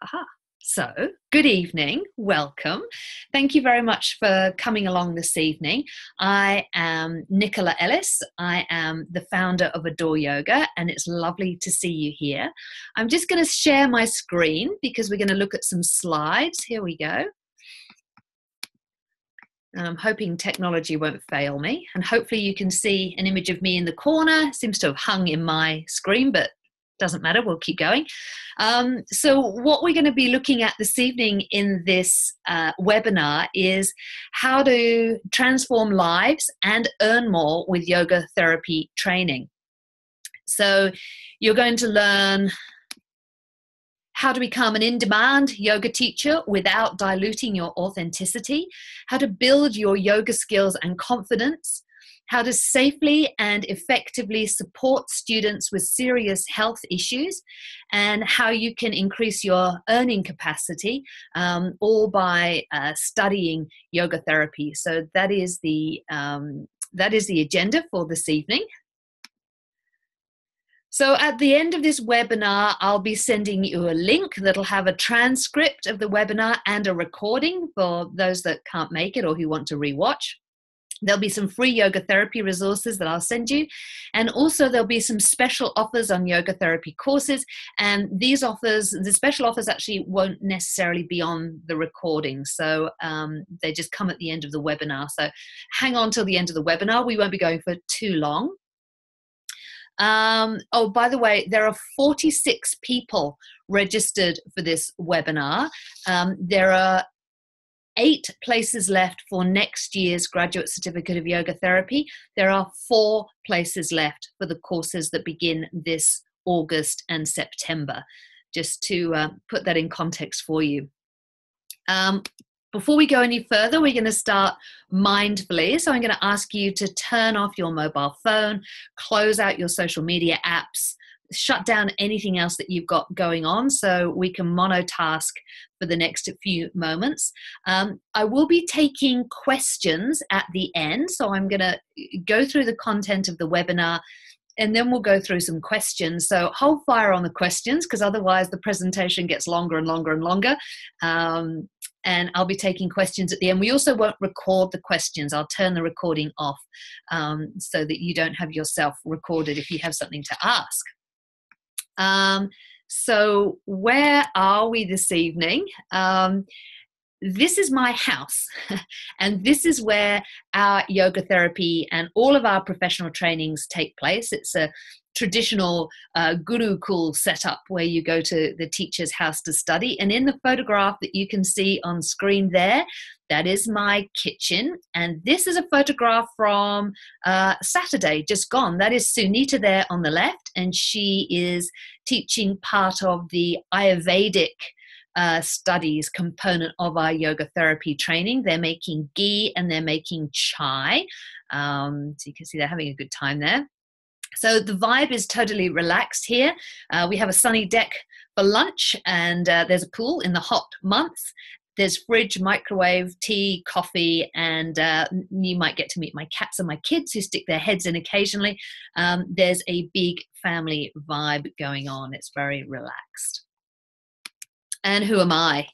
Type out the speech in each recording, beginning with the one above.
Aha. So, good evening, welcome. Thank you very much for coming along this evening. I am Nicola Ellis. I am the founder of Adore Yoga, and it's lovely to see you here. I'm just going to share my screen because we're going to look at some slides. Here we go. And I'm hoping technology won't fail me. And hopefully you can see an image of me in the corner. It seems to have hung in my screen, but doesn't matter, we'll keep going. So what we're going to be looking at this evening in this webinar is how to transform lives and earn more with yoga therapy training. So you're going to learn how to become an in-demand yoga teacher without diluting your authenticity, how to build your yoga skills and confidence, how to safely and effectively support students with serious health issues, and how you can increase your earning capacity, all by studying yoga therapy. So that is the agenda for this evening. So at the end of this webinar, I'll be sending you a link that'll have a transcript of the webinar and a recording for those that can't make it or who want to rewatch. There'll be some free yoga therapy resources that I'll send you. And also there'll be some special offers on yoga therapy courses. And these offers, the special offers actually won't necessarily be on the recording. So they just come at the end of the webinar. So hang on till the end of the webinar. We won't be going for too long. Oh, by the way, there are 46 people registered for this webinar. There are 8 places left for next year's Graduate Certificate of Yoga Therapy. There are 4 places left for the courses that begin this August and September, just to put that in context for you. Before we go any further, we're going to start mindfully. So I'm going to ask you to turn off your mobile phone, close out your social media apps, shut down anything else that you've got going on so we can monotask for the next few moments. I will be taking questions at the end. So I'm going to go through the content of the webinar and then we'll go through some questions. So hold fire on the questions because otherwise the presentation gets longer and longer and longer. And I'll be taking questions at the end. We also won't record the questions. I'll turn the recording off so that you don't have yourself recorded if you have something to ask. So where are we this evening? This is my house and this is where our yoga therapy and all of our professional trainings take place. It's a traditional gurukul setup where you go to the teacher's house to study. And in the photograph that you can see on screen there, that is my kitchen. And this is a photograph from Saturday, just gone. That is Sunita there on the left. And she is teaching part of the Ayurvedic studies component of our yoga therapy training. They're making ghee and they're making chai. So you can see they're having a good time there. So the vibe is totally relaxed here. We have a sunny deck for lunch and there's a pool in the hot months. There's fridge, microwave, tea, coffee, and you might get to meet my cats and my kids who stick their heads in occasionally. There's a big family vibe going on. It's very relaxed. And who am I?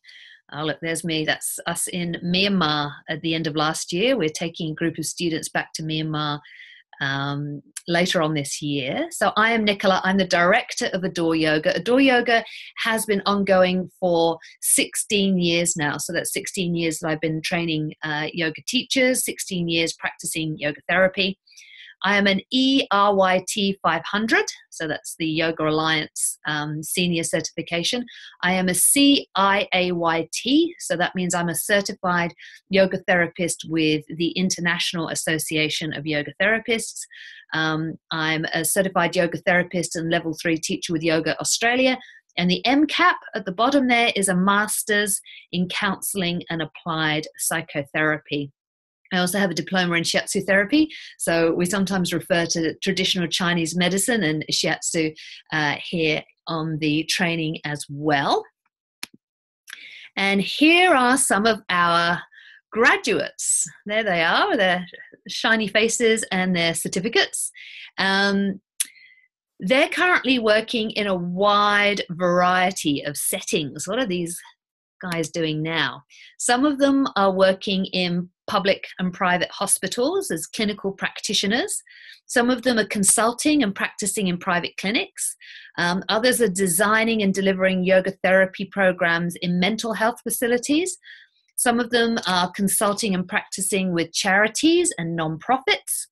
Oh, look, there's me. That's us in Myanmar at the end of last year. We're taking a group of students back to Myanmar later on this year. So I am Nicola. I'm the director of Adore Yoga. Adore Yoga has been ongoing for 16 years now. So that's 16 years that I've been training yoga teachers, 16 years practicing yoga therapy. I am an ERYT 500, so that's the Yoga Alliance senior certification. I am a CIAYT, so that means I'm a certified yoga therapist with the International Association of Yoga Therapists. I'm a certified yoga therapist and level 3 teacher with Yoga Australia. And the MCAP at the bottom there is a master's in counseling and applied psychotherapy. I also have a diploma in shiatsu therapy. So we sometimes refer to traditional Chinese medicine and shiatsu here on the training as well. And here are some of our graduates. There they are, with their shiny faces and their certificates. They're currently working in a wide variety of settings. What are these guys doing now? Some of them are working in public and private hospitals as clinical practitioners. Some of them are consulting and practicing in private clinics. Others are designing and delivering yoga therapy programs in mental health facilities. Some of them are consulting and practicing with charities and nonprofits.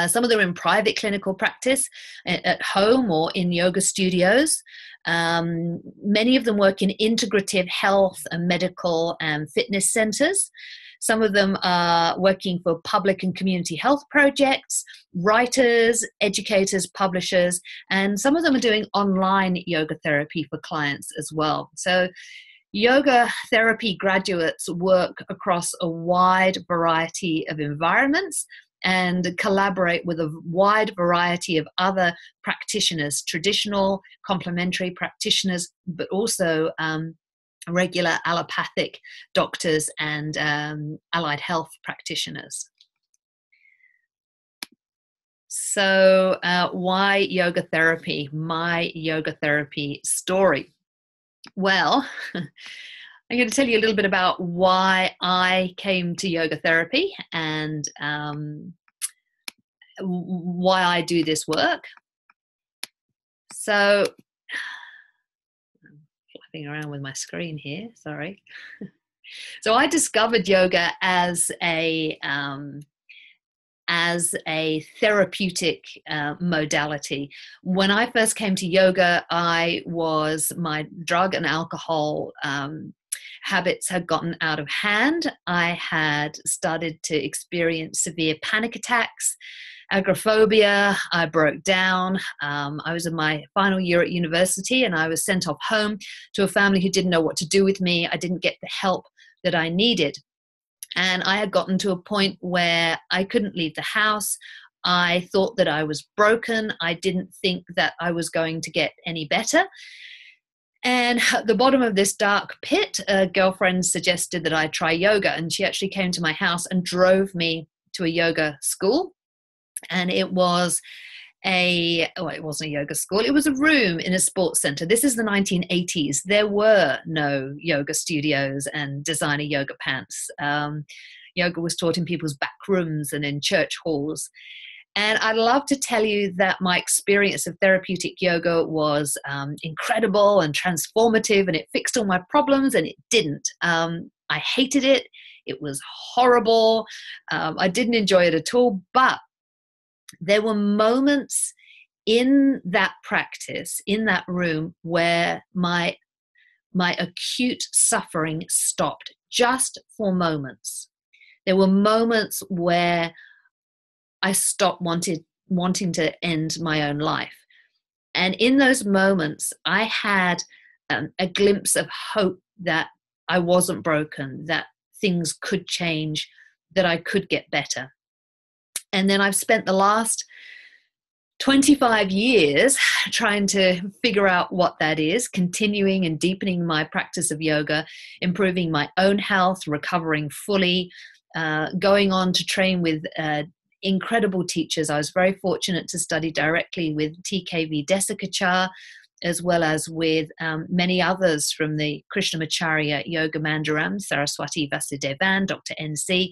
Some of them are in private clinical practice at home or in yoga studios. Many of them work in integrative health and medical and fitness centers. Some of them are working for public and community health projects, writers, educators, publishers, and some of them are doing online yoga therapy for clients as well. So yoga therapy graduates work across a wide variety of environments and collaborate with a wide variety of other practitioners, traditional, complementary practitioners, but also regular allopathic doctors and allied health practitioners. So why yoga therapy? My yoga therapy story. Well, I'm going to tell you a little bit about why I came to yoga therapy and why I do this work. So, I'm flapping around with my screen here, sorry. So I discovered yoga as a therapeutic modality. When I first came to yoga, my drug and alcohol habits had gotten out of hand. I had started to experience severe panic attacks, agoraphobia. I broke down. I was in my final year at university and I was sent off home to a family who didn't know what to do with me. I didn't get the help that I needed. And I had gotten to a point where I couldn't leave the house. I thought that I was broken. I didn't think that I was going to get any better. And at the bottom of this dark pit, a girlfriend suggested that I try yoga. And she actually came to my house and drove me to a yoga school. And it wasn't a yoga school. It was a room in a sports center. This is the 1980s. There were no yoga studios and designer yoga pants. Yoga was taught in people's back rooms and in church halls. And I'd love to tell you that my experience of therapeutic yoga was incredible and transformative, and it fixed all my problems, and it didn't. I hated it. It was horrible. I didn't enjoy it at all, but there were moments in that practice, in that room, where my acute suffering stopped just for moments. There were moments where I stopped wanting to end my own life. And in those moments, I had a glimpse of hope that I wasn't broken, that things could change, that I could get better. And then I've spent the last 25 years trying to figure out what that is, continuing and deepening my practice of yoga, improving my own health, recovering fully, going on to train with incredible teachers. I was very fortunate to study directly with TKV Desikachar, as well as with many others from the Krishnamacharya Yoga Mandiram, Saraswati Vasudevan, Dr. NC,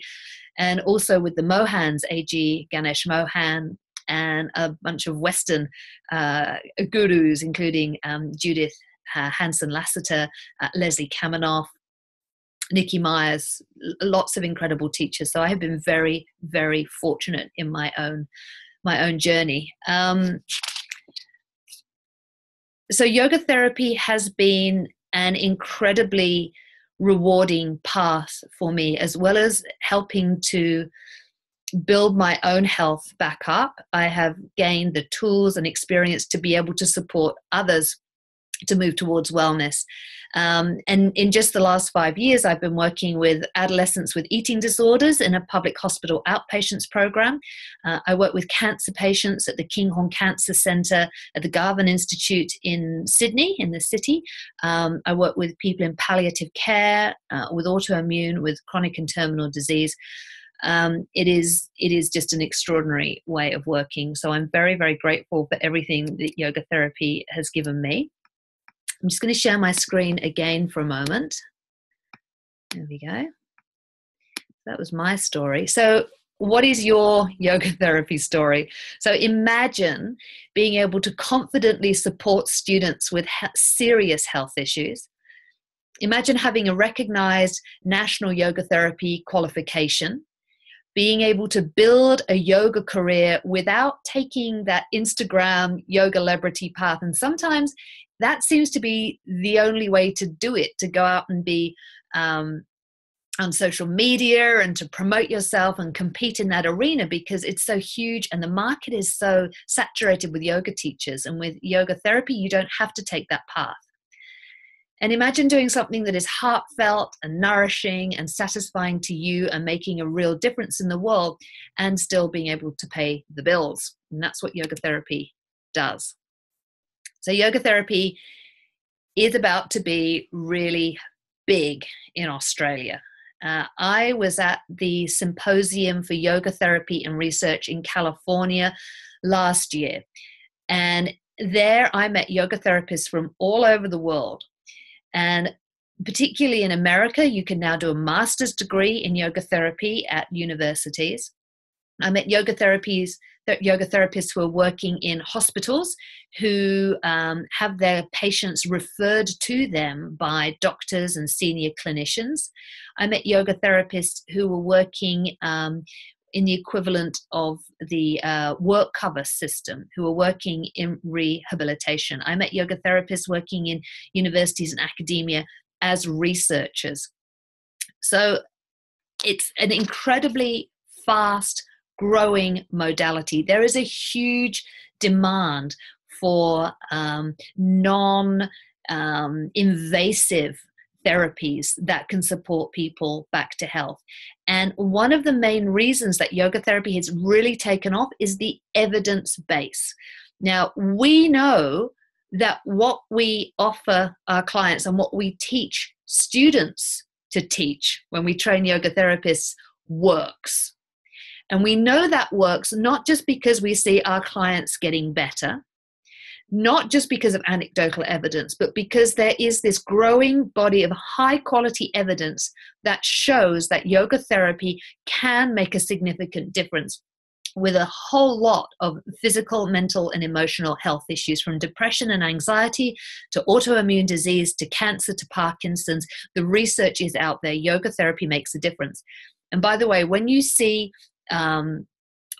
and also with the Mohans, A.G. Ganesh Mohan, and a bunch of Western gurus, including Judith Hanson-Lassiter, Leslie Kaminoff, Nikki Myers, lots of incredible teachers. So I have been very, very fortunate in my own journey. So yoga therapy has been an incredibly rewarding path for me, as well as helping to build my own health back up. I have gained the tools and experience to be able to support others to move towards wellness. And in just the last 5 years, I've been working with adolescents with eating disorders in a public hospital outpatients program. I work with cancer patients at the Kinghorn Cancer Centre at the Garvan Institute in Sydney, in the city. I work with people in palliative care, with autoimmune, with chronic and terminal disease. It is just an extraordinary way of working. So I'm very, very grateful for everything that yoga therapy has given me. I'm just going to share my screen again for a moment. There we go. That was my story. So what is your yoga therapy story? So imagine being able to confidently support students with serious health issues. Imagine having a recognized national yoga therapy qualification, being able to build a yoga career without taking that Instagram yoga celebrity path. And sometimes that seems to be the only way to do it, to go out and be on social media and to promote yourself and compete in that arena, because it's so huge and the market is so saturated with yoga teachers. And with yoga therapy, you don't have to take that path. And imagine doing something that is heartfelt and nourishing and satisfying to you and making a real difference in the world and still being able to pay the bills. And that's what yoga therapy does. So yoga therapy is about to be really big in Australia. I was at the Symposium for Yoga Therapy and Research in California last year. And there I met yoga therapists from all over the world. And particularly in America, you can now do a master's degree in yoga therapy at universities. I met yoga therapists who are working in hospitals who have their patients referred to them by doctors and senior clinicians. I met yoga therapists who were working in the equivalent of the work cover system, who are working in rehabilitation. I met yoga therapists working in universities and academia as researchers. So it's an incredibly fast growing modality. There is a huge demand for non-invasive therapies that can support people back to health. And one of the main reasons that yoga therapy has really taken off is the evidence base. Now, we know that what we offer our clients and what we teach students to teach when we train yoga therapists works. And we know that works not just because we see our clients getting better, not just because of anecdotal evidence, but because there is this growing body of high quality evidence that shows that yoga therapy can make a significant difference with a whole lot of physical, mental, and emotional health issues, from depression and anxiety to autoimmune disease to cancer to Parkinson's. The research is out there. Yoga therapy makes a difference. And by the way, when you see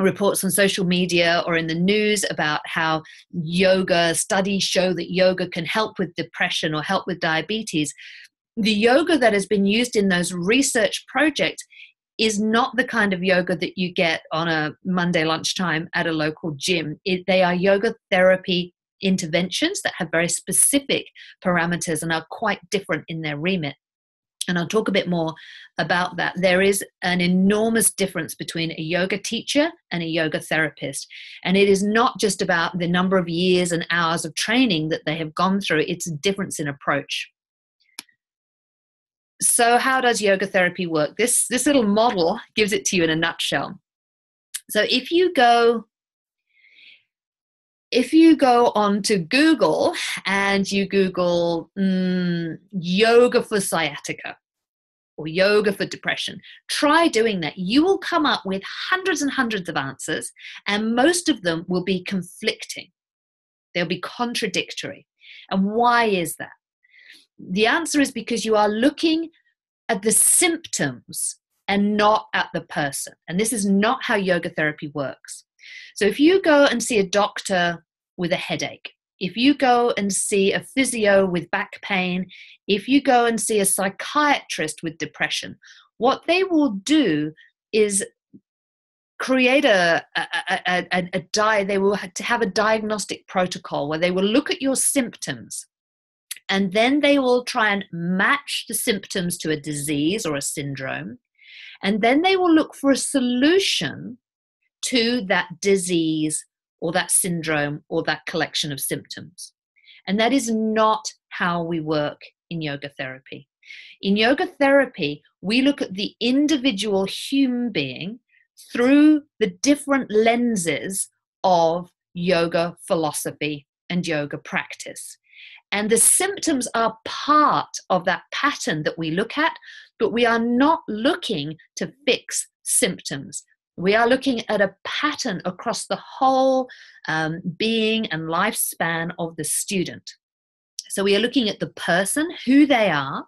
reports on social media or in the news about how yoga studies show that yoga can help with depression or help with diabetes, the yoga that has been used in those research projects is not the kind of yoga that you get on a Monday lunchtime at a local gym. They are yoga therapy interventions that have very specific parameters and are quite different in their remit. And I'll talk a bit more about that. There is an enormous difference between a yoga teacher and a yoga therapist. And it is not just about the number of years and hours of training that they have gone through. It's a difference in approach. So how does yoga therapy work? This little model gives it to you in a nutshell. So if you go onto Google and you Google yoga for sciatica or yoga for depression, try doing that. You will come up with hundreds and hundreds of answers, and most of them will be conflicting. They'll be contradictory. And why is that? The answer is because you are looking at the symptoms and not at the person. And this is not how yoga therapy works. So if you go and see a doctor with a headache, if you go and see a physio with back pain, if you go and see a psychiatrist with depression, what they will do is create they will have a diagnostic protocol where they will look at your symptoms, and then they will try and match the symptoms to a disease or a syndrome, and then they will look for a solution to that disease or that syndrome or that collection of symptoms. And that is not how we work in yoga therapy. In yoga therapy, we look at the individual human being through the different lenses of yoga philosophy and yoga practice. And the symptoms are part of that pattern that we look at, but we are not looking to fix symptoms. We are looking at a pattern across the whole being and lifespan of the student. So we are looking at the person, who they are.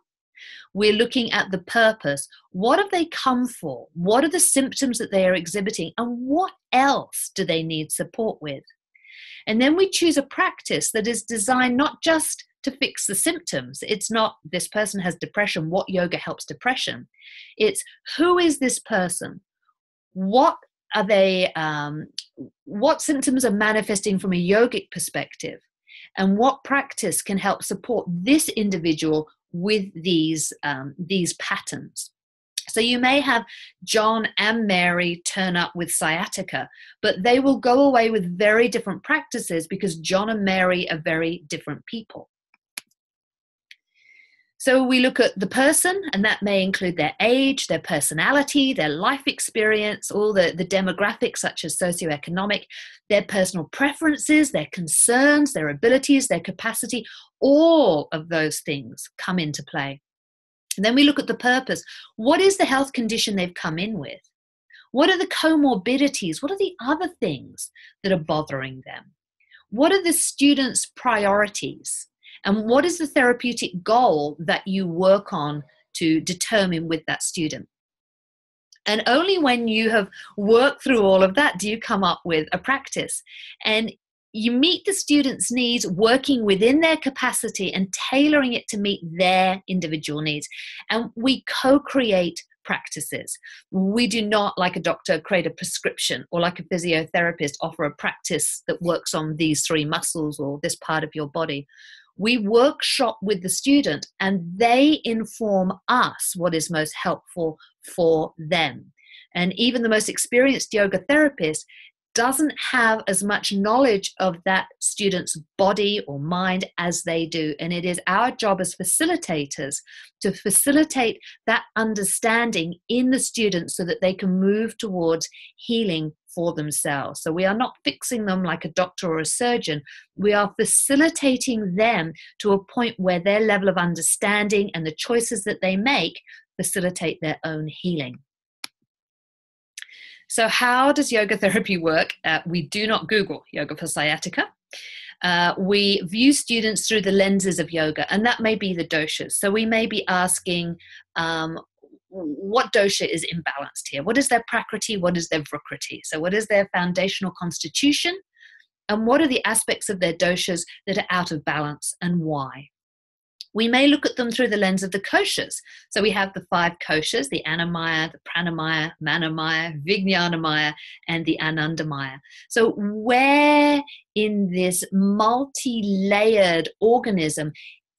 We're looking at the purpose. What have they come for? What are the symptoms that they are exhibiting? And what else do they need support with? And then we choose a practice that is designed not just to fix the symptoms. It's not this person has depression, what yoga helps depression. It's who is this person? What are they, what symptoms are manifesting from a yogic perspective? And what practice can help support this individual with these patterns? So you may have John and Mary turn up with sciatica, but they will go away with very different practices because John and Mary are very different people. So we look at the person, and that may include their age, their personality, their life experience, all the demographics such as socioeconomic, their personal preferences, their concerns, their abilities, their capacity. All of those things come into play. And then we look at the purpose. What is the health condition they've come in with? What are the comorbidities? What are the other things that are bothering them? What are the students' priorities? And what is the therapeutic goal that you work on to determine with that student? And only when you have worked through all of that do you come up with a practice. And you meet the students' needs, working within their capacity and tailoring it to meet their individual needs. And we co-create practices. We do not, like a doctor, create a prescription, or like a physiotherapist, offer a practice that works on these 3 muscles or this part of your body. We workshop with the student and they inform us what is most helpful for them. And even the most experienced yoga therapist doesn't have as much knowledge of that student's body or mind as they do. And it is our job as facilitators to facilitate that understanding in the student so that they can move towards healing for themselves. So we are not fixing them like a doctor or a surgeon. We are facilitating them to a point where their level of understanding and the choices that they make facilitate their own healing. So how does yoga therapy work? We do not Google yoga for sciatica. We view students through the lenses of yoga, and that may be the doshas. So we may be asking, what dosha is imbalanced here? What is their prakriti? What is their vrikriti? So what is their foundational constitution? And what are the aspects of their doshas that are out of balance, and why? We may look at them through the lens of the koshas. So we have the 5 koshas, the Annamaya, the Pranamaya, Manomaya, Vijnanamaya, and the Anandamaya. So where in this multi-layered organism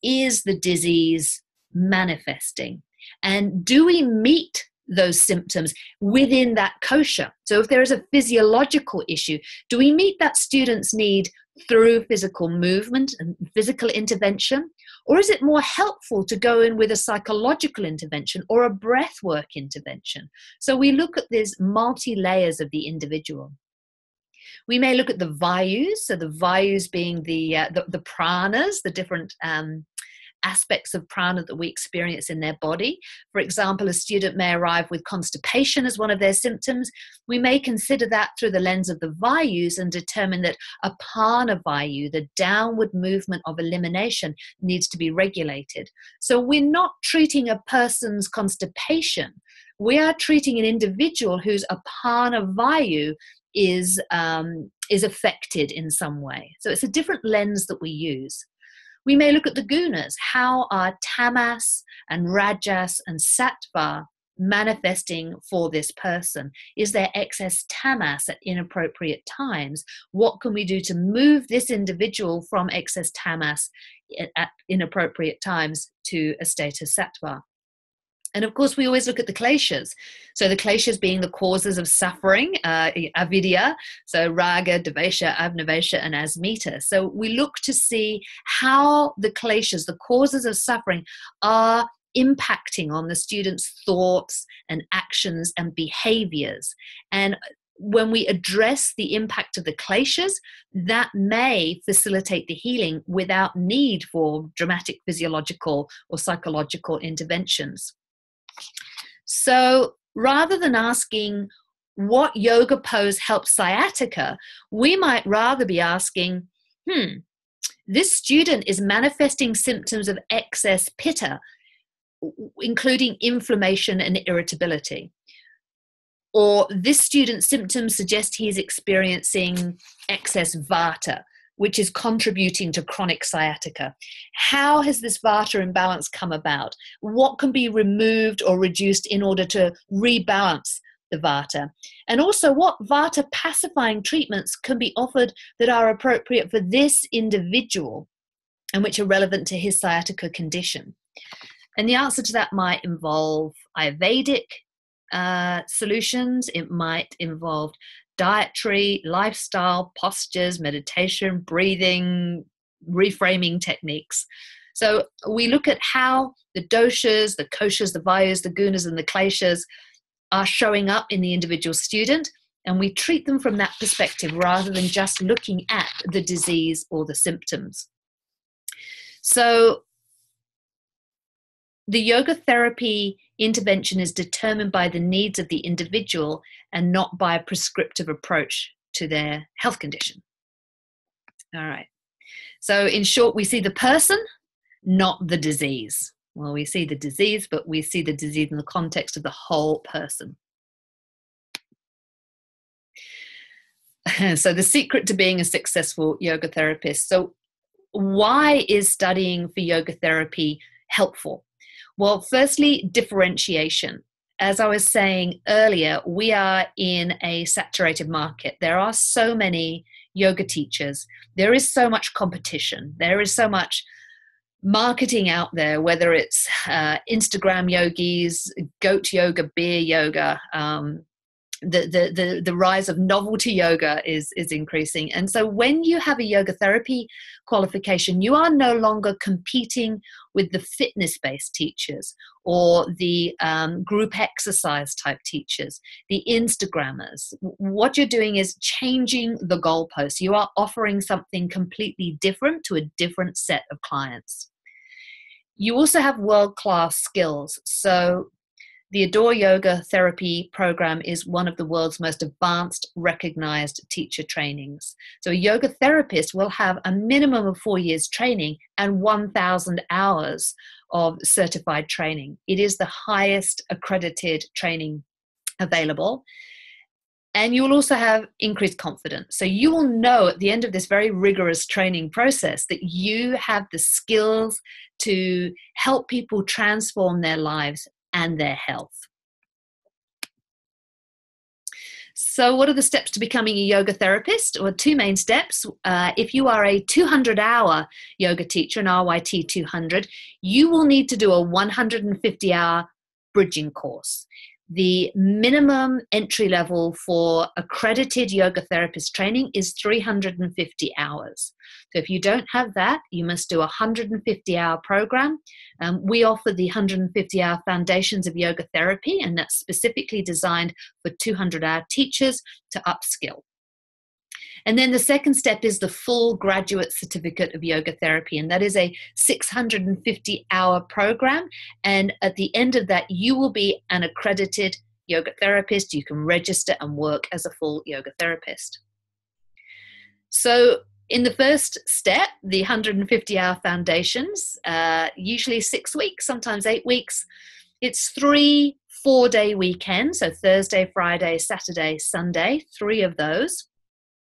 is the disease manifesting? And do we meet those symptoms within that kosha? So if there is a physiological issue, do we meet that student's need through physical movement and physical intervention? Or is it more helpful to go in with a psychological intervention or a breathwork intervention? So we look at these multi-layers of the individual. We may look at the vayus, so the vayus being the pranas, the different aspects of prana that we experience in their body. For example, a student may arrive with constipation as one of their symptoms. We may consider that through the lens of the vayus and determine that apana vayu, the downward movement of elimination, needs to be regulated. So we're not treating a person's constipation. We are treating an individual whose apana vayu is affected in some way. So it's a different lens that we use. We may look at the gunas. How are tamas and rajas and sattva manifesting for this person? Is there excess tamas at inappropriate times? What can we do to move this individual from excess tamas at inappropriate times to a state of sattva? And of course, we always look at the kleshas. So the kleshas being the causes of suffering, avidya, so raga, dvesha, avnivesha, and asmita. So we look to see how the kleshas, the causes of suffering, are impacting on the students' thoughts and actions and behaviors. And when we address the impact of the kleshas, that may facilitate the healing without need for dramatic physiological or psychological interventions. So rather than asking what yoga pose helps sciatica, we might rather be asking, this student is manifesting symptoms of excess pitta, including inflammation and irritability. Or this student's symptoms suggest he is experiencing excess vata, which is contributing to chronic sciatica. How has this vata imbalance come about? What can be removed or reduced in order to rebalance the vata? And also, what vata pacifying treatments can be offered that are appropriate for this individual and which are relevant to his sciatica condition? And the answer to that might involve Ayurvedic solutions. It might involve dietary, lifestyle, postures, meditation, breathing, reframing techniques. So we look at how the doshas, the koshas, the vayus, the gunas, and the kleshas are showing up in the individual student, and we treat them from that perspective rather than just looking at the disease or the symptoms. So the yoga therapy intervention is determined by the needs of the individual and not by a prescriptive approach to their health condition. All right. So in short, we see the person, not the disease. Well, we see the disease, but we see the disease in the context of the whole person. So the secret to being a successful yoga therapist. So why is studying for yoga therapy helpful? Well, firstly, differentiation. As I was saying earlier, we are in a saturated market. There are so many yoga teachers. There is so much competition. There is so much marketing out there, whether it's Instagram yogis, goat yoga, beer yoga. The rise of novelty yoga is increasing. And so when you have a yoga therapy qualification, you are no longer competing with the fitness-based teachers or the group exercise type teachers, the Instagrammers. What you're doing is changing the goalposts. You are offering something completely different to a different set of clients. You also have world-class skills. So the Adore Yoga Therapy program is one of the world's most advanced recognized teacher trainings. So a yoga therapist will have a minimum of 4 years training and 1,000 hours of certified training. It is the highest accredited training available. And you will also have increased confidence. So you will know at the end of this very rigorous training process that you have the skills to help people transform their lives and their health. So what are the steps to becoming a yoga therapist? Well, two main steps. If you are a 200-hour yoga teacher, an RYT 200, you will need to do a 150-hour bridging course. The minimum entry level for accredited yoga therapist training is 350 hours. So if you don't have that, you must do a 150-hour program. We offer the 150-hour Foundations of Yoga Therapy, and that's specifically designed for 200-hour teachers to upskill. And then the second step is the full graduate certificate of yoga therapy, and that is a 650-hour program. And at the end of that, you will be an accredited yoga therapist. You can register and work as a full yoga therapist. So in the first step, the 150-hour foundations, usually 6 weeks, sometimes 8 weeks. It's 3 4-day weekends, so Thursday, Friday, Saturday, Sunday, 3 of those.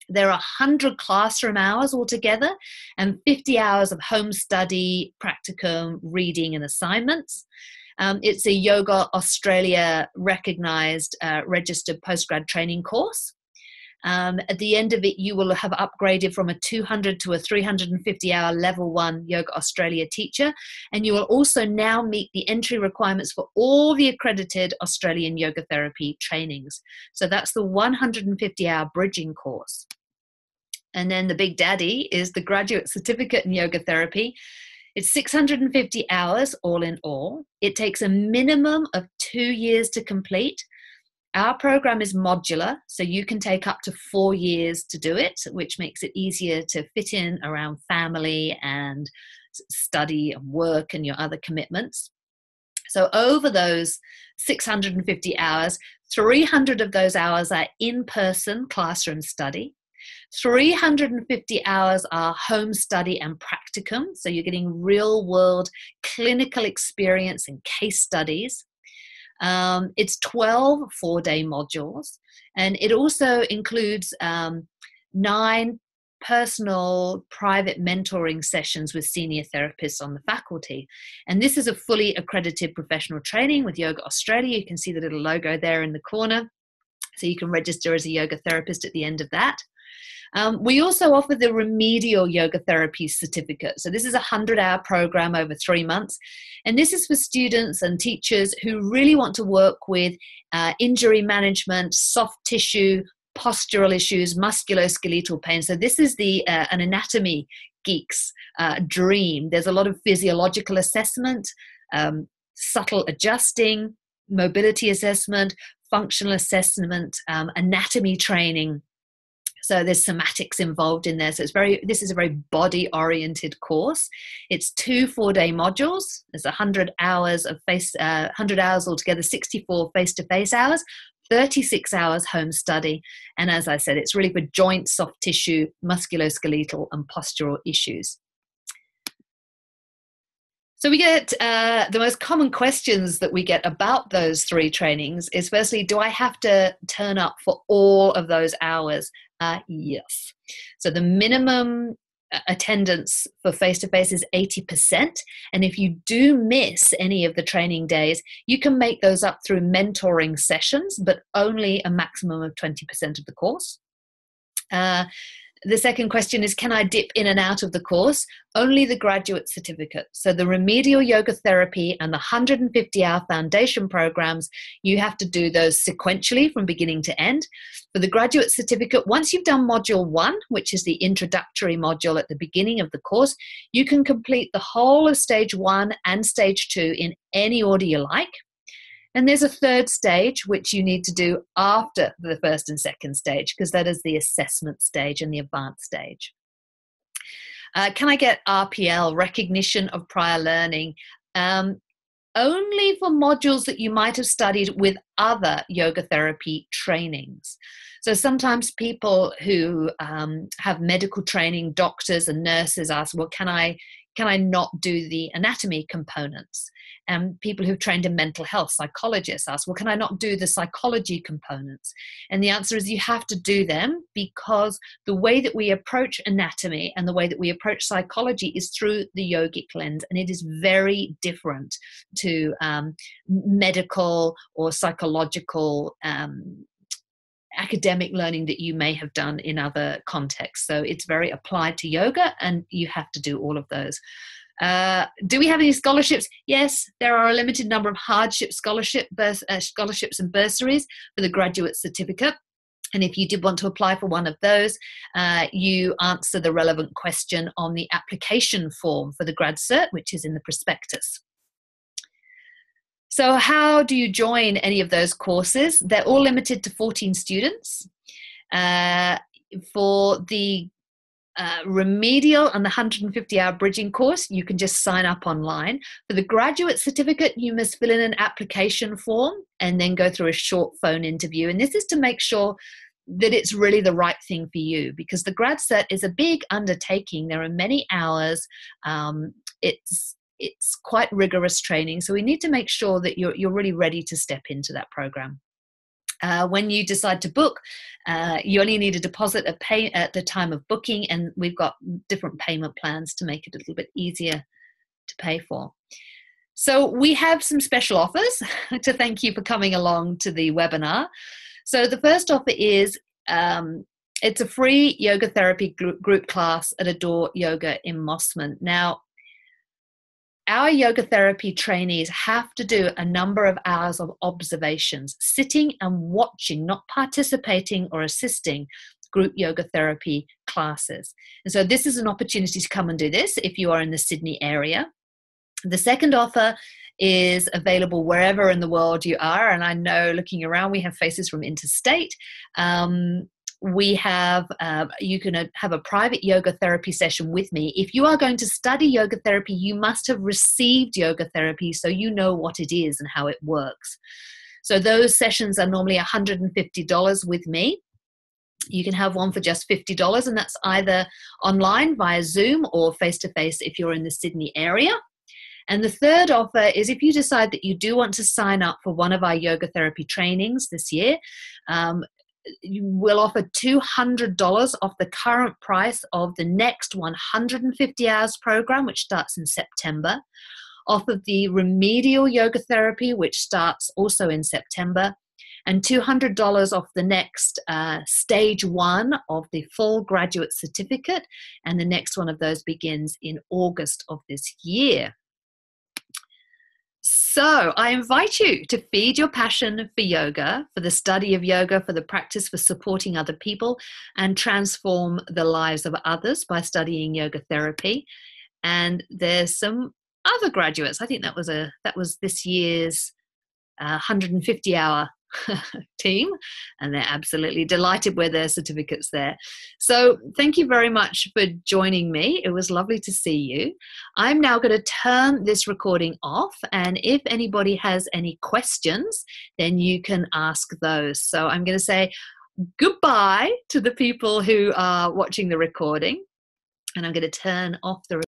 There are 100 classroom hours altogether and 50 hours of home study, practicum, reading and assignments. It's a Yoga Australia recognized registered postgrad training course. At the end of it, you will have upgraded from a 200 to a 350-hour level 1 Yoga Australia teacher, and you will also now meet the entry requirements for all the accredited Australian yoga therapy trainings. So that's the 150-hour bridging course. And then the big daddy is the graduate certificate in yoga therapy. It's 650 hours all in all. It takes a minimum of 2 years to complete. Our program is modular, so you can take up to 4 years to do it, which makes it easier to fit in around family and study and work and your other commitments. So over those 650 hours, 300 of those hours are in-person classroom study. 350 hours are home study and practicum, so you're getting real-world clinical experience and case studies. It's 12 4-day modules, and it also includes 9 personal private mentoring sessions with senior therapists on the faculty. And this is a fully accredited professional training with Yoga Australia. You can see the little logo there in the corner. So you can register as a yoga therapist at the end of that. We also offer the remedial yoga therapy certificate. So this is a 100-hour program over 3 months. And this is for students and teachers who really want to work with injury management, soft tissue, postural issues, musculoskeletal pain. So this is an anatomy geek's dream. There's a lot of physiological assessment, subtle adjusting, mobility assessment, functional assessment, anatomy training. So there's somatics involved in there. So this is a very body-oriented course. It's 2 4-day modules. There's 100 hours of 100 hours altogether, 64 face-to-face hours, 36 hours home study. And as I said, it's really for joint, soft tissue, musculoskeletal, and postural issues. So we get the most common questions that we get about those 3 trainings is, firstly, do I have to turn up for all of those hours? Yes. So the minimum attendance for face-to-face is 80%. And if you do miss any of the training days, you can make those up through mentoring sessions, but only a maximum of 20% of the course. The second question is, can I dip in and out of the course? Only the graduate certificate. So the remedial yoga therapy and the 150-hour foundation programs, you have to do those sequentially from beginning to end. For the graduate certificate, once you've done module 1, which is the introductory module at the beginning of the course, you can complete the whole of stage 1 and stage 2 in any order you like. And there's a 3rd stage, which you need to do after the 1st and 2nd stage, because that is the assessment stage and the advanced stage. Can I get RPL, recognition of prior learning? Only for modules that you might have studied with other yoga therapy trainings. So sometimes people who have medical training, doctors and nurses ask, well, can I not do the anatomy components? And people who've trained in mental health, psychologists, ask, well, can I not do the psychology components? And the answer is you have to do them, because the way that we approach anatomy and the way that we approach psychology is through the yogic lens, and it is very different to medical or psychological academic learning that you may have done in other contexts. So it's very applied to yoga, and you have to do all of those. Do we have any scholarships? Yes, there are a limited number of hardship scholarships and bursaries for the graduate certificate. And if you did want to apply for one of those, you answer the relevant question on the application form for the grad cert, which is in the prospectus. So how do you join any of those courses? They're all limited to 14 students. For the remedial and the 150-hour bridging course, you can just sign up online. For the graduate certificate, you must fill in an application form and then go through a short phone interview. And this is to make sure that it's really the right thing for you, because the grad cert is a big undertaking. There are many hours. It's quite rigorous training. So we need to make sure that you're really ready to step into that program. When you decide to book, you only need a deposit at the time of booking, and we've got different payment plans to make it a little bit easier to pay for. So we have some special offers to thank you for coming along to the webinar. So the first offer is it's a free yoga therapy group class at Adore Yoga in Mosman. Now, our yoga therapy trainees have to do a number of hours of observations, sitting and watching, not participating or assisting, group yoga therapy classes. And so this is an opportunity to come and do this if you are in the Sydney area. The second offer is available wherever in the world you are. And I know, looking around, we have faces from interstate. We have, you can have a private yoga therapy session with me. If you are going to study yoga therapy, you must have received yoga therapy so you know what it is and how it works. So those sessions are normally $150 with me. You can have one for just $50, and that's either online via Zoom or face-to-face if you're in the Sydney area. And the third offer is if you decide that you do want to sign up for one of our yoga therapy trainings this year, we'll offer $200 off the current price of the next 150 hours program, which starts in September, off of the remedial yoga therapy, which starts also in September, and $200 off the next stage 1 of the full graduate certificate, and the next one of those begins in August of this year. So I invite you to feed your passion for yoga, for the study of yoga, for the practice for supporting other people, and transform the lives of others by studying yoga therapy. And there's some other graduates. I think that was this year's 150-hour team, and they're absolutely delighted with their certificates there. So thank you very much for joining me. It was lovely to see you. I'm now going to turn this recording off, and if anybody has any questions, then you can ask those. So I'm going to say goodbye to the people who are watching the recording, and I'm going to turn off the